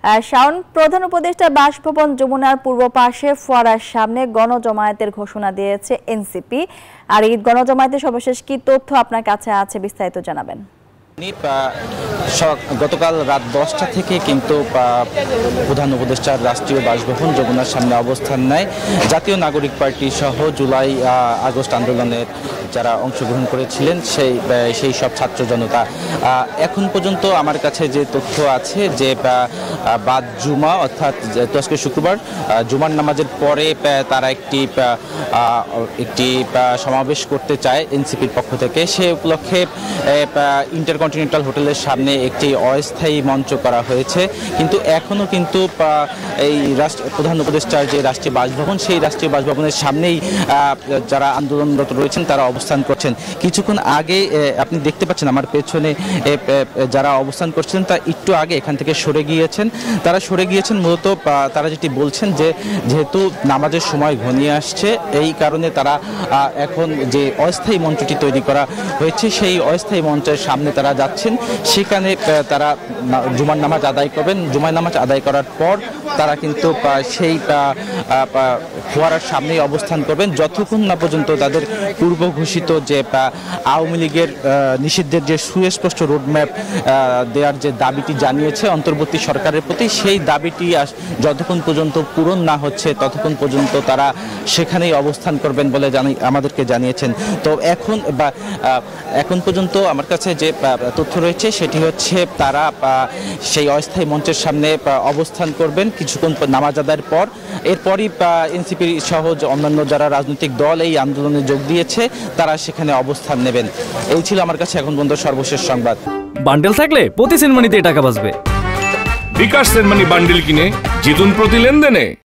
শাওন, প্রধান উপদেষ্টা বাসভবন যমুনার পূর্ব পাশে ফোয়ারার সামনে গণজমায়েতের ঘোষণা দিয়েছে এনসিপি। আর এই গণজমায়েতের সর্বশেষ কি তথ্য আপনার কাছে আছে, বিস্তারিত জানাবেন। গতকাল রাত 10টা থেকে কিন্তু প্রধান উপদেষ্টার রাষ্ট্রীয় বাসভবন যমুনার সামনে অবস্থান নেয় জাতীয় নাগরিক পার্টি সহ জুলাই আগস্ট আন্দোলনের যারা অংশগ্রহণ করেছিলেন সেই সব ছাত্র জনতা। এখন পর্যন্ত আমার কাছে যে তথ্য আছে যে বাদ জুমা অর্থাৎ আজকে শুক্রবার জুমার নামাজের পরে তারা একটি সমাবেশ করতে চায় এনসিপির পক্ষ থেকে। সে উপলক্ষে ইন্টারকন্টিনেন্টাল হোটেলের সামনে একটি অস্থায়ী মঞ্চ করা হয়েছে, কিন্তু এখনও কিন্তু এই প্রধান উপদেষ্টার যে রাষ্ট্রীয় বাসভবন সেই রাষ্ট্রীয় বাসভবনের সামনেই যারা আন্দোলনরত রয়েছেন তারা অবস্থান করছেন। কিছুক্ষণ আগে আপনি দেখতে পাচ্ছেন আমার পেছনে যারা অবস্থান করছেন তা একটু আগে এখান থেকে সরে গিয়েছেন। তারা সরে গিয়েছেন মূলত তারা যেটি বলছেন যে যেহেতু নামাজের সময় ঘনিয়ে আসছে এই কারণে তারা এখন যে অস্থায়ী মঞ্চটি তৈরি করা হয়েছে সেই অস্থায়ী মঞ্চের সামনে তারা যাচ্ছেন। সেখানে তারা জুমার নামাজ আদায় করবেন। জুমার নামাজ আদায় করার পর তারা কিন্তু সেই ফোয়ারার সামনেই অবস্থান করবেন যতক্ষণ না পর্যন্ত তাদের পূর্ব ঘোষিত যে আওয়ামী লীগের নিষিদ্ধের যে সুস্পষ্ট রোডম্যাপ দেওয়ার যে দাবিটি জানিয়েছে অন্তর্বর্তী সরকারের প্রতি, সেই দাবিটি যতক্ষণ পর্যন্ত পূরণ না হচ্ছে ততক্ষণ পর্যন্ত তারা সেখানেই অবস্থান করবেন বলে আমাদেরকে জানিয়েছেন। তো এখন পর্যন্ত আমার কাছে যে তথ্য রয়েছে সেটি হচ্ছে তারা সেই অস্থায়ী মঞ্চের সামনে অবস্থান করবেন কিছুক্ষণ নামাজ আদায়ের পর। এরপরই এনসিপি সহ অন্যান্য যারা রাজনৈতিক দল এই আন্দোলনে যোগ দিয়েছে তারা সেখানে অবস্থান নেবেন। এই ছিল আমার কাছে এখন পর্যন্ত সর্বশেষ সংবাদ। বান্ডেল থাকলে প্রতি সেনমানিতে টাকা বাঁচবে। বিকাশ সেনমানি বান্ডেল কিনে জিতুন প্রতি লেনদেনে।